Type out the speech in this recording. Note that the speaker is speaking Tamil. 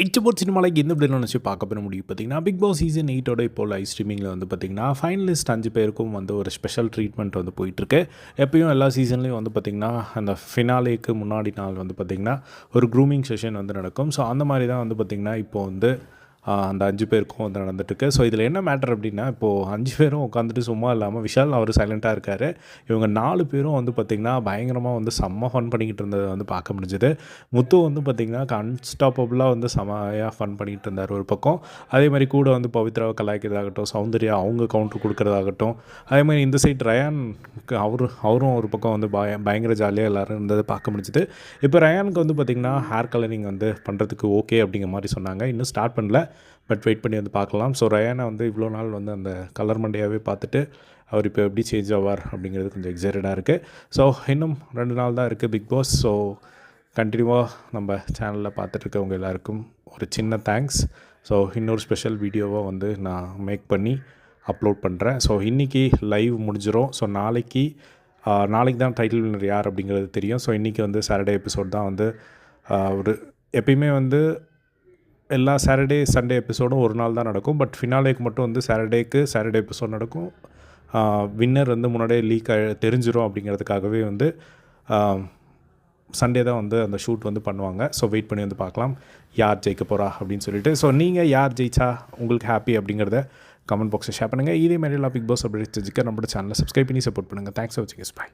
இட்ஸ் அபவுட் சினிமாலைக்கு எந்த இப்படி நினச்சி பார்க்க போகிற முடியும் பார்த்தீங்கன்னா, பிக் பாஸ் சீசன் 8ஓட இப்போ லைவ் ஸ்ட்ரீமிங்கில் வந்து பார்த்திங்கன்னா, ஃபைனலிஸ்ட் 5 பேருக்கும் வந்து ஒரு ஸ்பெஷல் ட்ரீட்மெண்ட் வந்து போயிட்டுருக்கு. எப்பயும் எல்லா சீசன்லேயும் வந்து பார்த்திங்கன்னா, அந்த ஃபினாலேக்கு முன்னாடி நாள் வந்து பார்த்திங்கன்னா, ஒரு க்ரூமிங் செஷன் வந்து நடக்கும். ஸோ அந்த மாதிரி தான் வந்து பார்த்திங்கன்னா, இப்போ வந்து அந்த 5 பேருக்கும் வந்து நடந்துட்டுருக்கு. ஸோ இதில் என்ன மேட்டர் அப்படின்னா, இப்போது 5 பேரும் உட்காந்துட்டு சும்மா இல்லாமல் விஷால் அவர் சைலண்ட்டாக இருக்கார். இவங்க 4 பேரும் வந்து பார்த்திங்கன்னா, பயங்கரமாக வந்து செம்ம ஃபன் பண்ணிக்கிட்டு இருந்ததை வந்து பார்க்க முடிஞ்சுது. முத்து வந்து பார்த்திங்கன்னா, அன்ஸ்டாப்பபிளாக வந்து செமையாக ஃபன் பண்ணிகிட்டு இருந்தார் ஒரு பக்கம். அதே மாதிரி கூட வந்து பவித்ராவை கலாய்க்கிறதாகட்டும், சௌந்தர்யா அவங்க கவுண்டர் கொடுக்குறதாகட்டும், அதே மாதிரி இந்த சைட் ரயான் அவரும் ஒரு பக்கம் வந்து பயங்கர ஜாலியாக எல்லோரும் இருந்ததை பார்க்க முடிஞ்சுது. இப்போ ரயானுக்கு வந்து பார்த்திங்கன்னா, ஹேர் கலரிங் வந்து பண்ணுறதுக்கு ஓகே அப்படிங்கிற மாதிரி சொன்னாங்க. இன்னும் ஸ்டார்ட் பண்ணல, பட் வெயிட் பண்ணி வந்து பார்க்கலாம். ஸோ ரயானை வந்து இவ்வளோ நாள் வந்து அந்த கலர் மண்டையாகவே பார்த்துட்டு அவர் இப்போ எப்படி சேஞ்ச் ஆவார் அப்படிங்கிறது கொஞ்சம் எக்ஸைட்டடாக இருக்குது. ஸோ இன்னும் 2 நாள் தான் இருக்குது பிக் பாஸ். ஸோ கண்டினியூவாக நம்ம சேனலில் பார்த்துட்ருக்கவங்க எல்லாருக்கும் ஒரு சின்ன தேங்க்ஸ். ஸோ இன்னொரு ஸ்பெஷல் வீடியோவை வந்து நான் மேக் பண்ணி அப்லோட் பண்ணுறேன். ஸோ இன்றைக்கி லைவ் முடிஞ்சிடும். ஸோ நாளைக்கு தான் டைட்டில் வின்னர் யார் அப்படிங்கிறது தெரியும். ஸோ இன்றைக்கி வந்து சாட்டர்டே எபிசோட் தான் வந்து ஒரு எப்பயுமே வந்து எல்லா சாட்டர்டே சண்டே எபிசோடும் ஒரு நாள் தான் நடக்கும். பட் ஃபினாலேக்கு மட்டும் வந்து சாட்டர்டே எபிசோட் நடக்கும். வின்னர் வந்து முன்னாடியே தெரிஞ்சிடும் அப்படிங்கிறதுக்காகவே வந்து சண்டே தான் வந்து அந்த ஷூட் வந்து பண்ணுவாங்க. ஸோ வெயிட் பண்ணி வந்து பார்க்கலாம் யார் ஜெயிக்க போகிறா அப்படின்னு சொல்லிட்டு. ஸோ நீங்கள் யார் ஜெயிச்சா உங்களுக்கு ஹாப்பி அப்படிங்கிறத கமெண்ட் பாக்ஸில் ஷேர் பண்ணுங்கள். இதே மாதிரி எல்லாம் பிக் பாஸ் அப்படி தெரிஞ்சுக்க நம்மளோட சேனலை சப்ஸ்கிரைப் பண்ணி சப்போர்ட் பண்ணுங்கள். தேங்க்ஸ் ஃபார் வாட்சிங். பை.